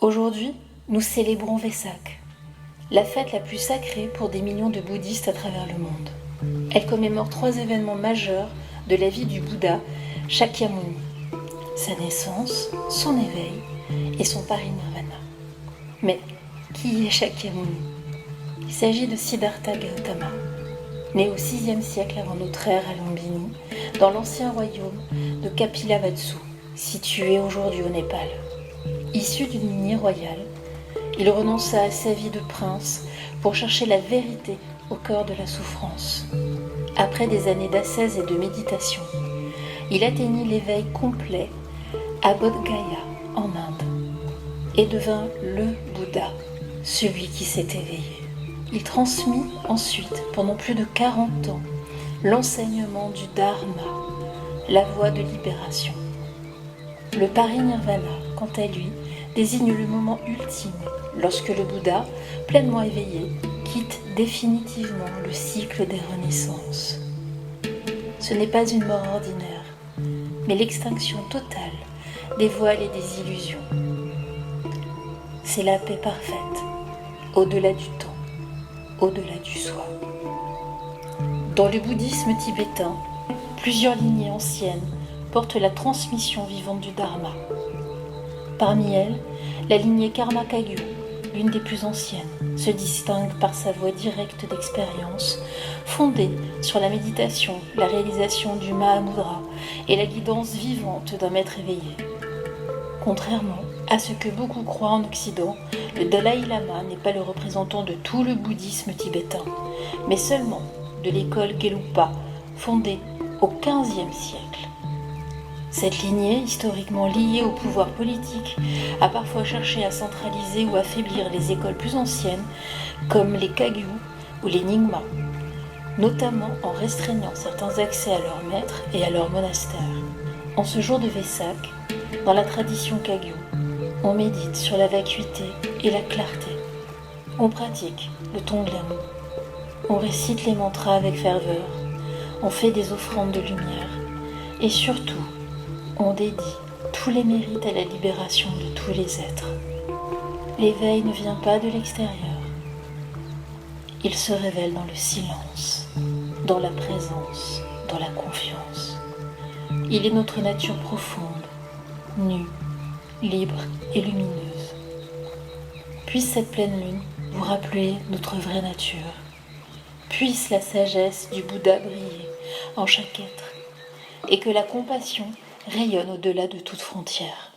Aujourd'hui, nous célébrons Vesak, la fête la plus sacrée pour des millions de bouddhistes à travers le monde. Elle commémore 3 événements majeurs de la vie du Bouddha Shakyamuni: sa naissance, son éveil et son parinirvana. Mais qui est Shakyamuni? Il s'agit de Siddhartha Gautama, né au VIe siècle avant notre ère à Lumbini, dans l'ancien royaume de Kapilavastu, situé aujourd'hui au Népal. Issu d'une lignée royale, il renonça à sa vie de prince pour chercher la vérité au cœur de la souffrance. Après des années d'ascèse et de méditation, il atteignit l'éveil complet à Bodh Gaya, en Inde, et devint le Bouddha, celui qui s'est éveillé. Il transmit ensuite, pendant plus de 40 ans, l'enseignement du Dharma, la voie de libération. Le parinirvana, quant à lui, désigne le moment ultime, lorsque le Bouddha, pleinement éveillé, quitte définitivement le cycle des renaissances. Ce n'est pas une mort ordinaire, mais l'extinction totale des voiles et des illusions. C'est la paix parfaite, au-delà du temps, au-delà du soi. Dans le bouddhisme tibétain, plusieurs lignées anciennes portent la transmission vivante du Dharma. Parmi elles, la lignée Karma Kagyu, l'une des plus anciennes, se distingue par sa voie directe d'expérience, fondée sur la méditation, la réalisation du Mahamudra et la guidance vivante d'un maître éveillé. Contrairement à ce que beaucoup croient en Occident, le Dalai Lama n'est pas le représentant de tout le bouddhisme tibétain, mais seulement de l'école Gelugpa, fondée au XVe siècle. Cette lignée, historiquement liée au pouvoir politique, a parfois cherché à centraliser ou affaiblir les écoles plus anciennes, comme les Kagyu ou les Nyingma, notamment en restreignant certains accès à leurs maîtres et à leurs monastères. En ce jour de Vesak, dans la tradition Kagyu, on médite sur la vacuité et la clarté. On pratique le Tonglen. On récite les mantras avec ferveur. On fait des offrandes de lumière. Et surtout, on dédie tous les mérites à la libération de tous les êtres. L'éveil ne vient pas de l'extérieur. Il se révèle dans le silence, dans la présence, dans la confiance. Il est notre nature profonde, nue, libre et lumineuse. Puisse cette pleine lune vous rappeler notre vraie nature. Puisse la sagesse du Bouddha briller en chaque être, et que la compassion rayonne au-delà de toute frontière.